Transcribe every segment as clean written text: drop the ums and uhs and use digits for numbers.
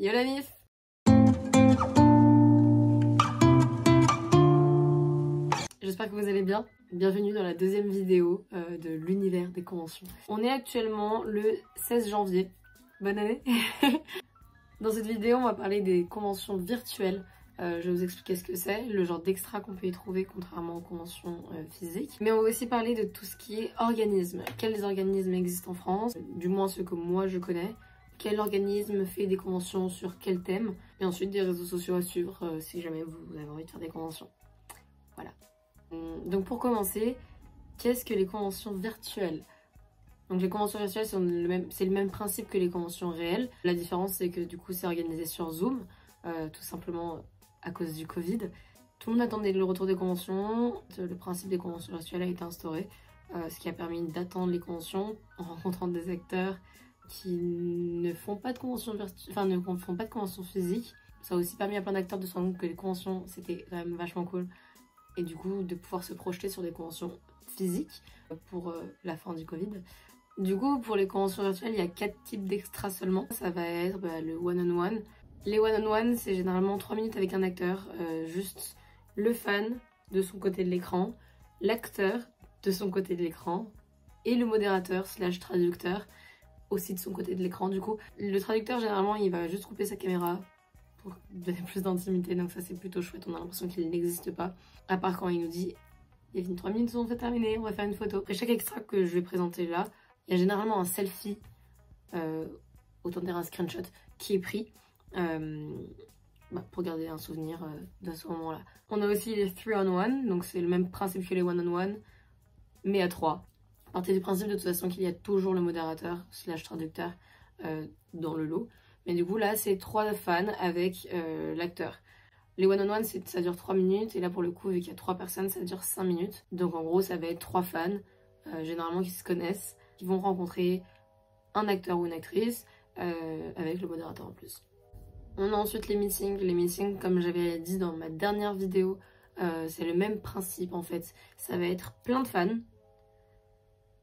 Yo la mif! J'espère que vous allez bien. Bienvenue dans la deuxième vidéo de l'univers des conventions. On est actuellement le 16 janvier. Bonne année! Dans cette vidéo, on va parler des conventions virtuelles. Je vais vous expliquer ce que c'est, le genre d'extra qu'on peut y trouver contrairement aux conventions physiques. Mais on va aussi parler de tout ce qui est organisme. Quels organismes existent en France, du moins ceux que moi je connais. Quel organisme fait des conventions sur quel thème. Et ensuite des réseaux sociaux à suivre si jamais vous avez envie de faire des conventions. Voilà. Donc pour commencer, qu'est-ce que les conventions virtuelles ? Donc les conventions virtuelles, c'est le même principe que les conventions réelles. La différence, c'est que du coup, c'est organisé sur Zoom, tout simplement à cause du Covid. Tout le monde attendait le retour des conventions. Le principe des conventions virtuelles a été instauré, ce qui a permis d'attendre les conventions en rencontrant des acteurs qui ne font pas de conventions ne font pas de conventions physiques. Ça a aussi permis à plein d'acteurs de se rendre compte que les conventions, c'était quand même vachement cool. Et du coup, de pouvoir se projeter sur des conventions physiques pour la fin du Covid. Du coup, pour les conventions virtuelles, il y a 4 types d'extras seulement. Ça va être le one-on-one. Les one-on-one, c'est généralement 3 minutes avec un acteur, juste le fan de son côté de l'écran, l'acteur de son côté de l'écran, et le modérateur / traducteur aussi de son côté de l'écran. Du coup, le traducteur, généralement, il va juste couper sa caméra pour donner plus d'intimité, donc ça c'est plutôt chouette. On a l'impression qu'il n'existe pas, à part quand il nous dit « Il y a 3 minutes sont terminées, on va faire une photo ». Après chaque extra que je vais présenter là, il y a généralement un selfie, autant dire un screenshot, qui est pris pour garder un souvenir de ce moment-là. On a aussi les 3-on-1, donc c'est le même principe que les 1-on-1, mais à 3. Partez du principe de toute façon qu'il y a toujours le modérateur / traducteur dans le lot. Mais du coup là c'est 3 fans avec l'acteur. Les one-on-one ça dure 3 minutes et là pour le coup vu qu'il y a 3 personnes ça dure 5 minutes. Donc en gros ça va être 3 fans, généralement qui se connaissent, qui vont rencontrer un acteur ou une actrice avec le modérateur en plus. On a ensuite les meetings. Les meetings, comme j'avais dit dans ma dernière vidéo, c'est le même principe en fait. Ça va être plein de fans,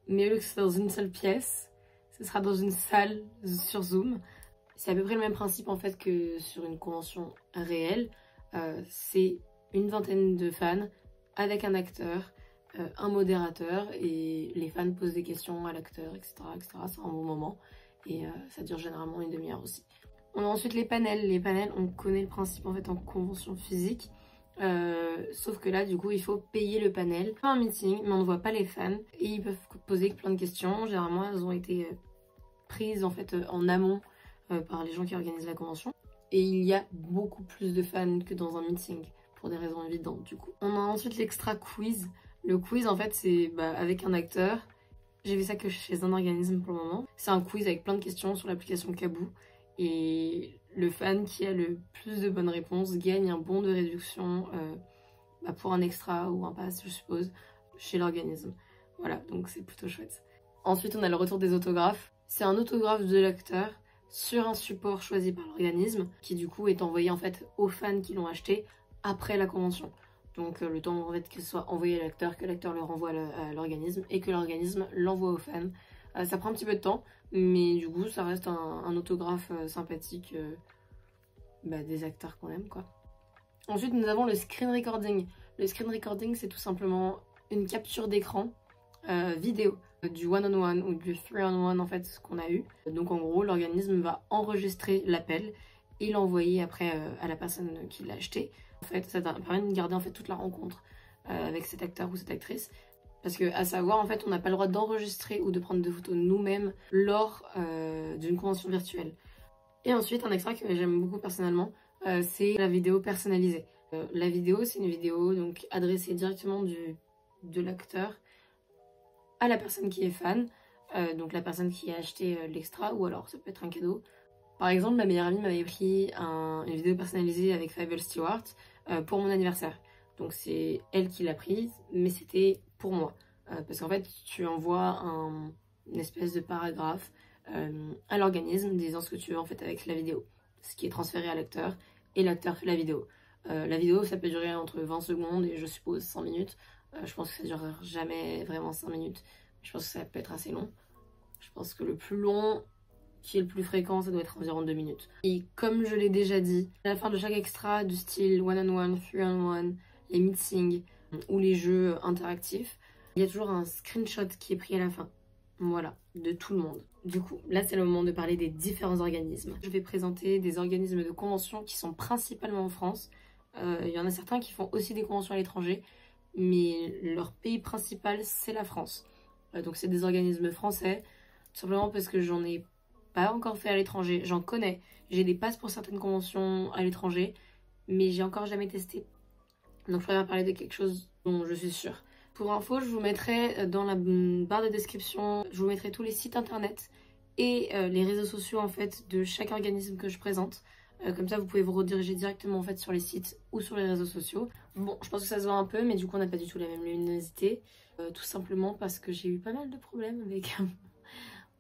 mais au lieu que c'est dans une seule pièce, ce sera dans une salle sur Zoom. C'est à peu près le même principe en fait que sur une convention réelle. C'est une vingtaine de fans avec un acteur, un modérateur et les fans posent des questions à l'acteur, etc. C'est un bon moment et ça dure généralement une demi-heure aussi. On a ensuite les panels. Les panels, on connaît le principe en fait en convention physique. Sauf que là du coup il faut payer le panel. On fait un meeting mais on ne voit pas les fans et ils peuvent poser plein de questions. Généralement elles ont été prises en fait en amont par les gens qui organisent la convention. Et il y a beaucoup plus de fans que dans un meeting pour des raisons évidentes du coup. On a ensuite l'extra quiz. Le quiz en fait c'est avec un acteur. J'ai vu ça que chez un organisme pour le moment. C'est un quiz avec plein de questions sur l'application Kaboo. Et le fan qui a le plus de bonnes réponses gagne un bon de réduction pour un extra ou un pass je suppose chez l'organisme. Voilà, donc c'est plutôt chouette. Ensuite on a le retour des autographes. C'est un autographe de l'acteur sur un support choisi par l'organisme qui du coup est envoyé en fait aux fans qui l'ont acheté après la convention. Donc le temps en fait que ce soit envoyé à l'acteur, que l'acteur le renvoie à l'organisme et que l'organisme l'envoie aux fans. Ça prend un petit peu de temps, mais du coup ça reste un autographe sympathique des acteurs qu'on aime quoi. Ensuite nous avons le screen recording. Le screen recording c'est tout simplement une capture d'écran vidéo du one-on-one ou du 3-on-1 en fait ce qu'on a eu. Donc en gros l'organisme va enregistrer l'appel et l'envoyer après à la personne qui l'a acheté. En fait ça permet de garder en fait toute la rencontre avec cet acteur ou cette actrice. Parce que à savoir en fait on n'a pas le droit d'enregistrer ou de prendre de photos nous-mêmes lors d'une convention virtuelle. Et ensuite un extra que j'aime beaucoup personnellement c'est la vidéo personnalisée. La vidéo c'est une vidéo donc adressée directement de l'acteur à la personne qui est fan, donc la personne qui a acheté l'extra ou alors ça peut être un cadeau. Par exemple ma meilleure amie m'avait pris une vidéo personnalisée avec Fable Stewart pour mon anniversaire. Donc c'est elle qui l'a prise mais c'était pour moi. Parce qu'en fait tu envoies une espèce de paragraphe à l'organisme disant ce que tu veux en fait avec la vidéo. Ce qui est transféré à l'acteur et l'acteur fait la vidéo. La vidéo ça peut durer entre 20 secondes et je suppose 100 minutes. Je pense que ça ne durera jamais vraiment 5 minutes. Je pense que ça peut être assez long. Je pense que le plus long qui est le plus fréquent, ça doit être environ 2 minutes. Et comme je l'ai déjà dit, à la fin de chaque extra du style one-on-one, three-on-one, les meetings ou les jeux interactifs, il y a toujours un screenshot qui est pris à la fin. Voilà, de tout le monde. Du coup, là c'est le moment de parler des différents organismes. Je vais présenter des organismes de convention qui sont principalement en France. Il y en a certains qui font aussi des conventions à l'étranger, mais leur pays principal c'est la France. Donc c'est des organismes français, tout simplement parce que j'en ai pas encore fait à l'étranger. J'en connais, j'ai des passes pour certaines conventions à l'étranger, mais j'ai encore jamais testé. Donc je préfère parler de quelque chose dont je suis sûre. Pour info, je vous mettrai dans la barre de description, je vous mettrai tous les sites internet et les réseaux sociaux en fait de chaque organisme que je présente. Comme ça, vous pouvez vous rediriger directement en fait sur les sites ou sur les réseaux sociaux. Bon, je pense que ça se voit un peu, mais du coup, on n'a pas du tout la même luminosité. Tout simplement parce que j'ai eu pas mal de problèmes avec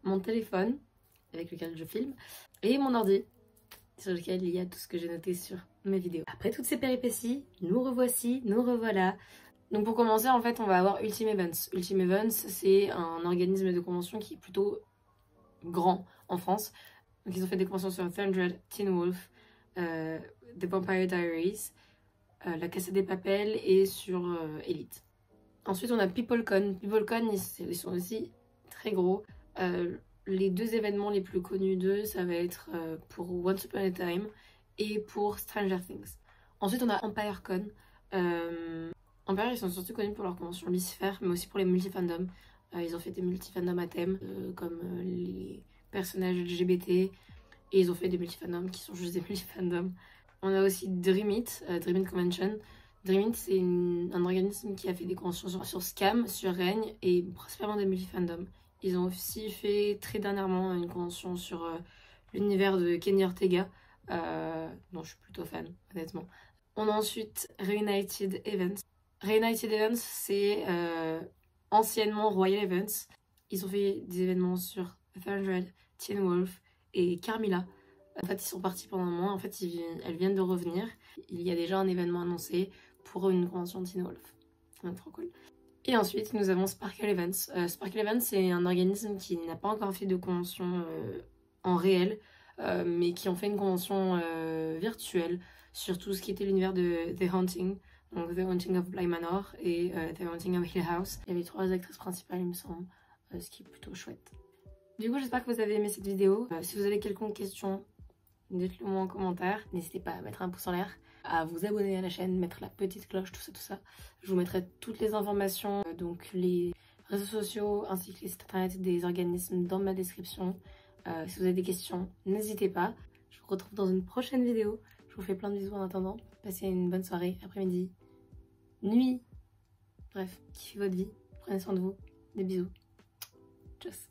mon téléphone, avec lequel je filme, et mon ordi, sur lequel il y a tout ce que j'ai noté sur mes vidéos. Après toutes ces péripéties, nous revoici, nous revoilà. Donc pour commencer, en fait, on va avoir Ultime Events. Ultime Events, c'est un organisme de convention qui est plutôt grand en France. Donc ils ont fait des conventions sur 300, Teen Wolf, The Vampire Diaries, La Casa des Papel et sur Elite. Ensuite, on a PeopleCon. PeopleCon, ils sont aussi très gros. Les deux événements les plus connus d'eux, ça va être pour Once Upon a Time et pour Stranger Things. Ensuite, on a EmpireCon. Empire, ils sont surtout connus pour leur convention Lucifer, mais aussi pour les multifandoms. Ils ont fait des multifandoms à thème, comme les personnages LGBT, et ils ont fait des multifandoms qui sont juste des multifandoms. On a aussi Dream It, Dream It Convention. Dream It, c'est un organisme qui a fait des conventions sur Scam, sur Règne, et principalement des multifandoms. Ils ont aussi fait très dernièrement une convention sur l'univers de Kenny Ortega, dont je suis plutôt fan, honnêtement. On a ensuite Reunited Events. Reunited Events, c'est anciennement Royal Events. Ils ont fait des événements sur 300, Teen Wolf et Carmilla. En fait, ils sont partis pendant un mois. En fait, elles viennent de revenir. Il y a déjà un événement annoncé pour une convention de Teen Wolf. Donc, trop cool. Et ensuite, nous avons Sparkle Events. Sparkle Events, c'est un organisme qui n'a pas encore fait de convention en réel, mais qui ont fait une convention virtuelle sur tout ce qui était l'univers de The Haunting. Donc The Haunting of Bly Manor et The Haunting of Hill House. Il y avait 3 actrices principales, il me semble, ce qui est plutôt chouette. Du coup, j'espère que vous avez aimé cette vidéo. Si vous avez quelconque question, dites-le moi en commentaire. N'hésitez pas à mettre un pouce en l'air, à vous abonner à la chaîne, mettre la petite cloche, tout ça. Je vous mettrai toutes les informations, donc les réseaux sociaux ainsi que les sites internet des organismes dans ma description. Si vous avez des questions, n'hésitez pas. Je vous retrouve dans une prochaine vidéo. Je vous fais plein de bisous en attendant. Passez une bonne soirée, après-midi, nuit. Bref, kiffez votre vie. Prenez soin de vous. Des bisous. Tchuss.